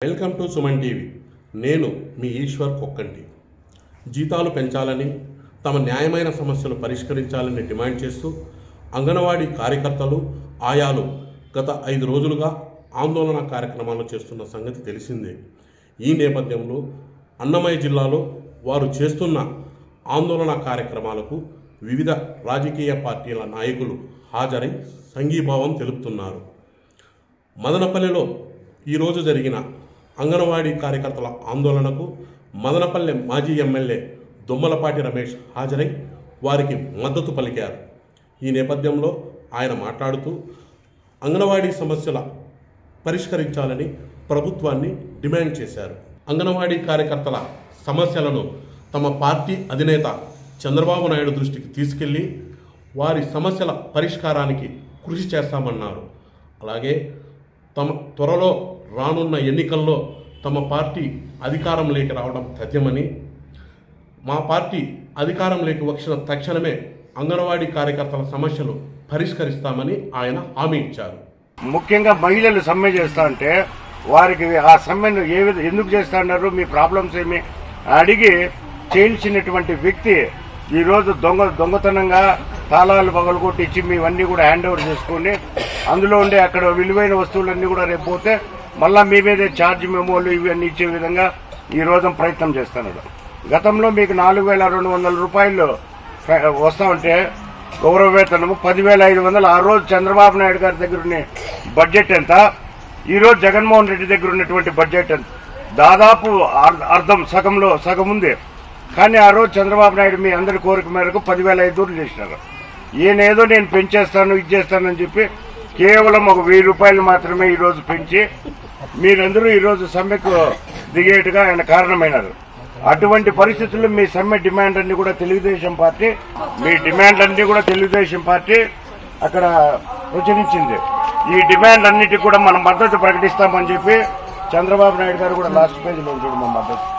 Welcome to Suman TV. నేను మీ ఈశ్వర్ కొక్కంటి. జీతాలు పెంచాలని, తమ న్యాయమైన సమస్యలు పరిష్కరించాలని డిమాండ్ చేస్తూ అంగన్వాడీ కార్యకర్తలు, ఆయాలు గత 5 రోజులుగా ఆందోళన కార్యక్రమాలు చేస్తున్న సంగతి తెలిసిందే. ఈ నేపథ్యంలో అన్నమయ్య జిల్లాలో వారు చేస్తున్న ఆందోళన కార్యక్రమాలకు వివిధ రాజకీయ పార్టీల నాయకులు హాజరై సంఘీభావం తెలుపుతున్నారు. మదనపల్లెలో ఈరోజు జరిగిన అంగన్వాడీ కార్యకర్తల ఆందోళనకు మదనపల్లె మాజీ ఎమ్మెల్యే దొమ్మలపాటి రమేష్ హాజరై వారికి మద్దతు పలికారు. ఈ నేపథ్యంలో ఆయన మాట్లాడుతూ అంగన్వాడీ సమస్యల పరిష్కరించాలని ప్రభుత్వాన్ని డిమాండ్ చేశారు. అంగన్వాడీ కార్యకర్తల సమస్యలను తమ పార్టీ అధినేత చంద్రబాబు నాయుడు దృష్టికి తీసుకెళ్లి వారి సమస్యల పరిష్కారానికి కృషి చేస్తామన్నారు. అలాగే తమ త్వరలో రానున్న ఎన్నికల్లో తమ పార్టీ అధికారంలోకి రావడం తథ్యమని, మా పార్టీ అధికారంలోకి వచ్చిన తక్షణమే అంగన్వాడీ కార్యకర్తల సమస్యలు పరిష్కరిస్తామని ఆయన హామీ ఇచ్చారు. ముఖ్యంగా మహిళలు సమ్మె చేస్తా అంటే వారికి ఆ సమ్మెను ఎందుకు చేస్తా అన్నారు, మీ ప్రాబ్లమ్స్ ఏమి అడిగి చేయించినటువంటి వ్యక్తి ఈరోజు దొంగతనంగా తాళాలు పగలగొట్టించి మీవన్నీ కూడా హ్యాండ్ ఓవర్ చేసుకుని అందులో ఉండే అక్కడ విలువైన వస్తువులన్నీ కూడా రేపు పోతే మళ్ళా మీ మీదే ఛార్జ్ మెమోలు ఇవన్నీ ఇచ్చే విధంగా ఈ రోజు ప్రయత్నం చేస్తున్నాడు. గతంలో మీకు 4,200 రూపాయలు వస్తా ఉంటే గౌరవ వేతనము 10,500. ఆ రోజు చంద్రబాబు నాయుడు గారి దగ్గర ఉన్న బడ్జెట్ ఎంత, ఈ రోజు జగన్మోహన్ రెడ్డి దగ్గర ఉన్నటువంటి బడ్జెట్ ఎంత, దాదాపు అర్థం సగం ఉంది. కానీ ఆ రోజు చంద్రబాబు నాయుడు మీ అందరి కోరిక మేరకు 10,500 చేసినారు. ఈయనేదో నేను పెంచేస్తాను ఇది చేస్తానని చెప్పి కేవలం ఒక 1,000 రూపాయలు మాత్రమే ఈ రోజు పెంచి మీరందరూ ఈ రోజు సమ్మెకు దిగేట్టుగా ఆయన కారణమైనారు. అటువంటి పరిస్థితుల్లో మీ సమ్మె డిమాండ్ అన్ని కూడా తెలుగుదేశం పార్టీ అక్కడ ప్రచురించింది. ఈ డిమాండ్ అన్నిటికీ కూడా మనం మద్దతు ప్రకటిస్తామని చెప్పి చంద్రబాబు నాయుడు గారు కూడా లాస్ట్ పేజీలో చూడు మా మద్దతు